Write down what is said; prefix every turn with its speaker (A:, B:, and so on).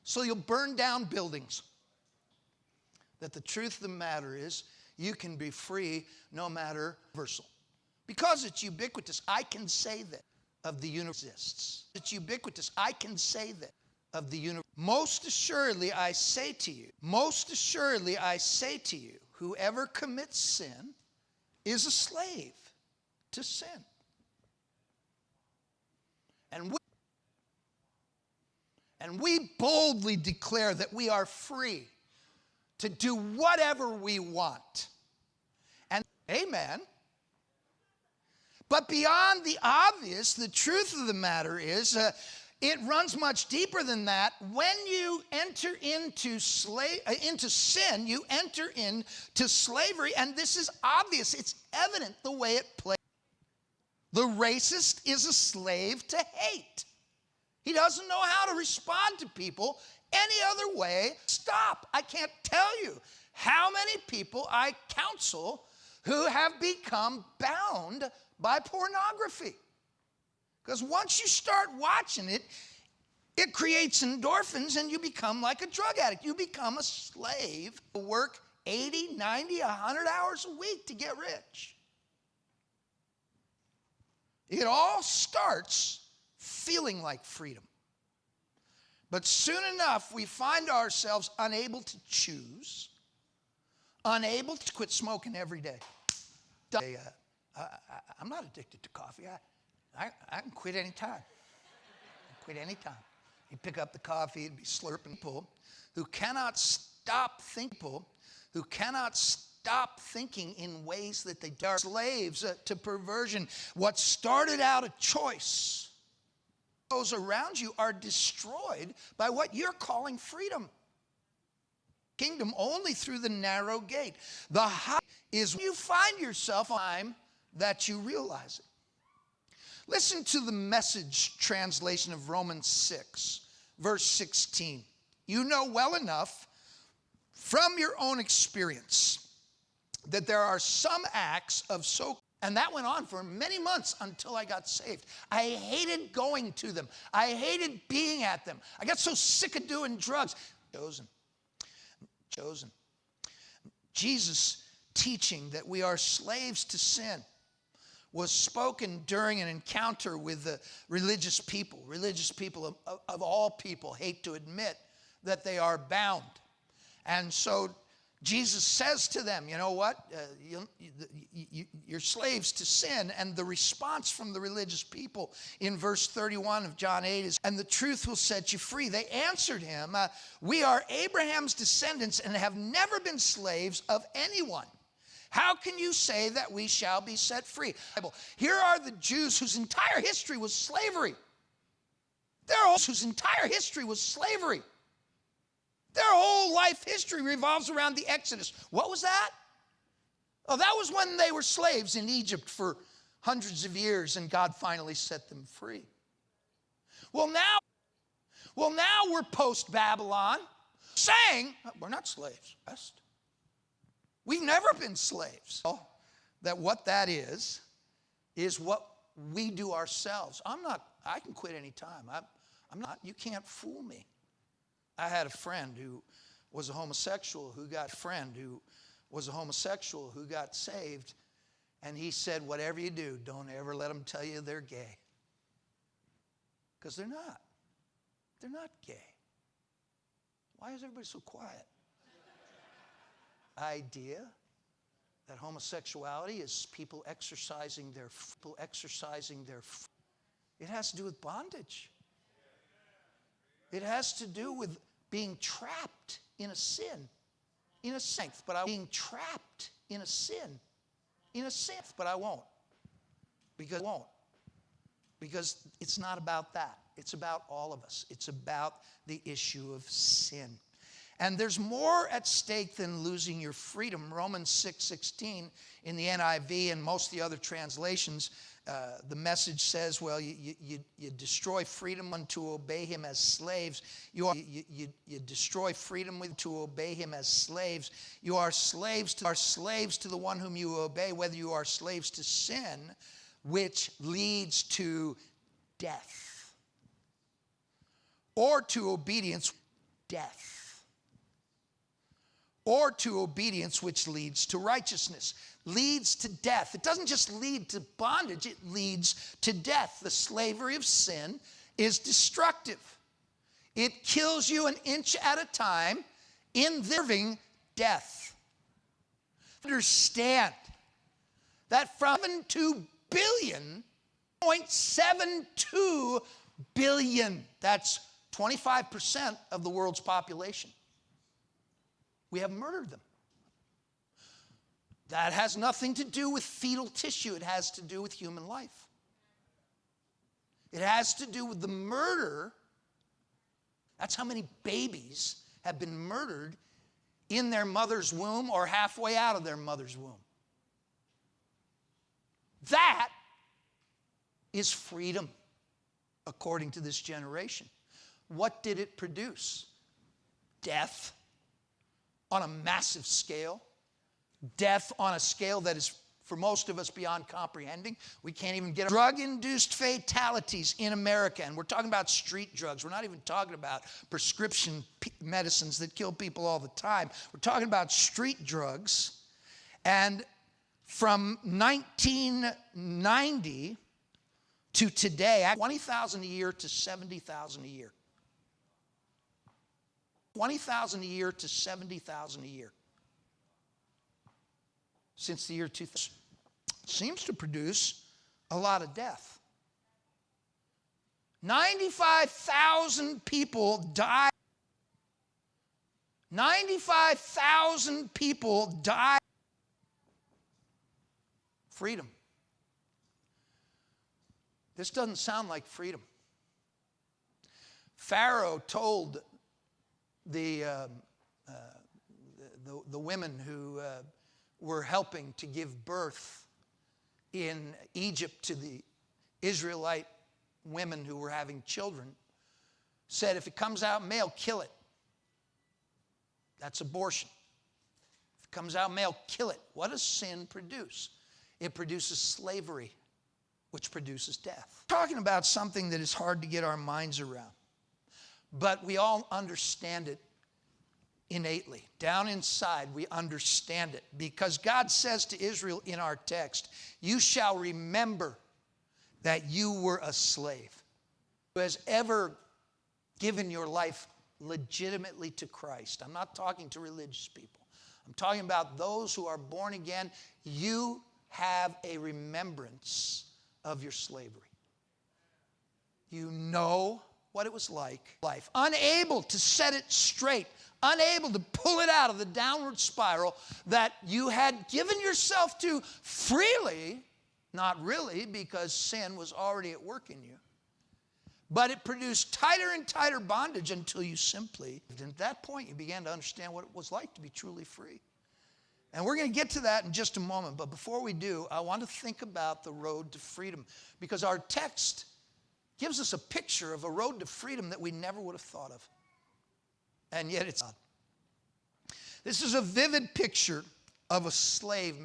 A: So you'll burn down buildings. That the truth of the matter is, you can be free no matter universal. Because it's ubiquitous, I can say that of the universe exists. It's ubiquitous, I can say that of the universe. Most assuredly I say to you, whoever commits sin is a slave to sin. And we boldly declare that we are free to do whatever we want. And amen. But beyond the obvious, the truth of the matter is, it runs much deeper than that. When you enter into sin, you enter into slavery, and this is obvious. It's evident the way it plays. The racist is a slave to hate. He doesn't know how to respond to people any other way. Stop. I can't tell you how many people I counsel who have become bound by pornography. Because once you start watching it, it creates endorphins and you become like a drug addict. You become a slave. Work 80, 90, 100 hours a week to get rich. It all starts feeling like freedom. But soon enough, we find ourselves unable to choose, unable to quit smoking every day. I'm not addicted to coffee. I can quit any time. You pick up the coffee, it'd be slurping. People who cannot stop thinking, in ways that they are slaves to perversion. What started out a choice, those around you are destroyed by what you're calling freedom. Kingdom only through the narrow gate. The high is when you find yourself on time that you realize it. Listen to the Message translation of Romans 6, verse 16. You know well enough from your own experience that there are some acts of and that went on for many months until I got saved. I hated going to them. I hated being at them. I got so sick of doing drugs. Chosen. Jesus' teaching that we are slaves to sin was spoken during an encounter with the religious people. Religious people of all people hate to admit that they are bound. And so Jesus says to them, you know what? You're slaves to sin. And the response from the religious people in verse 31 of John 8 is, and the truth will set you free. They answered him, we are Abraham's descendants and have never been slaves of anyone. How can you say that we shall be set free? Here are the Jews whose entire history was slavery. Whose entire history was slavery. Their whole life history revolves around the Exodus. What was that? Oh, that was when they were slaves in Egypt for hundreds of years and God finally set them free. Well, now we're post-Babylon saying, we're not slaves. We've never been slaves. That what that is what we do ourselves. I can quit any time. I'm not, you can't fool me. I had a friend who was a homosexual who got saved, and he said, whatever you do, don't ever let them tell you they're gay. Because they're not. They're not gay. Why is everybody so quiet? Idea that homosexuality is people exercising their it has to do with bondage. It has to do with being trapped in a sin, in a strength, but being trapped in a sin, but I won't. Because it's not about that. It's about all of us. It's about the issue of sin. And there's more at stake than losing your freedom. Romans 6:16 in the NIV and most of the other translations, the Message says, well, you destroy freedom to obey him as slaves. You destroy freedom to obey him as slaves. You are slaves to the one whom you obey, whether you are slaves to sin, which leads to death, or to obedience. death, or to obedience, which leads to righteousness. Leads to death. It doesn't just lead to bondage, it leads to death. The slavery of sin is destructive. It kills you an inch at a time, involving death. Understand that from 72 billion, 0.72 billion, that's 25% of the world's population, we have murdered them. That has nothing to do with fetal tissue. It has to do with human life. It has to do with the murder. That's how many babies have been murdered in their mother's womb or halfway out of their mother's womb. That is freedom, according to this generation. What did it produce? Death on a massive scale. Death on a scale that is, for most of us, beyond comprehending. We can't even get drug-induced fatalities in America. And we're talking about street drugs. We're not even talking about prescription medicines that kill people all the time. We're talking about street drugs. And from 1990 to today, 20,000 a year to 70,000 a year. 20,000 a year to 70,000 a year. Since the year 2000, seems to produce a lot of death. 95,000 people died. 95,000 people died. Freedom. This doesn't sound like freedom. Pharaoh told the women who were helping to give birth in Egypt to the Israelite women who were having children, said, if it comes out male, kill it. That's abortion. If it comes out male, kill it. What does sin produce? It produces slavery, which produces death. We're talking about something that is hard to get our minds around, but we all understand it innately. Down inside, we understand it, because God says to Israel in our text, you shall remember that you were a slave. Who has ever given your life legitimately to Christ? I'm not talking to religious people. I'm talking about those who are born again. You have a remembrance of your slavery. You know what it was like. Life. Unable to set it straight. Unable to pull it out of the downward spiral that you had given yourself to freely. Not really, because sin was already at work in you. But it produced tighter and tighter bondage until you simply, and at that point, you began to understand what it was like to be truly free. And we're going to get to that in just a moment. But before we do, I want to think about the road to freedom, because our text gives us a picture of a road to freedom that we never would have thought of. And yet it's not. This is a vivid picture of a slave.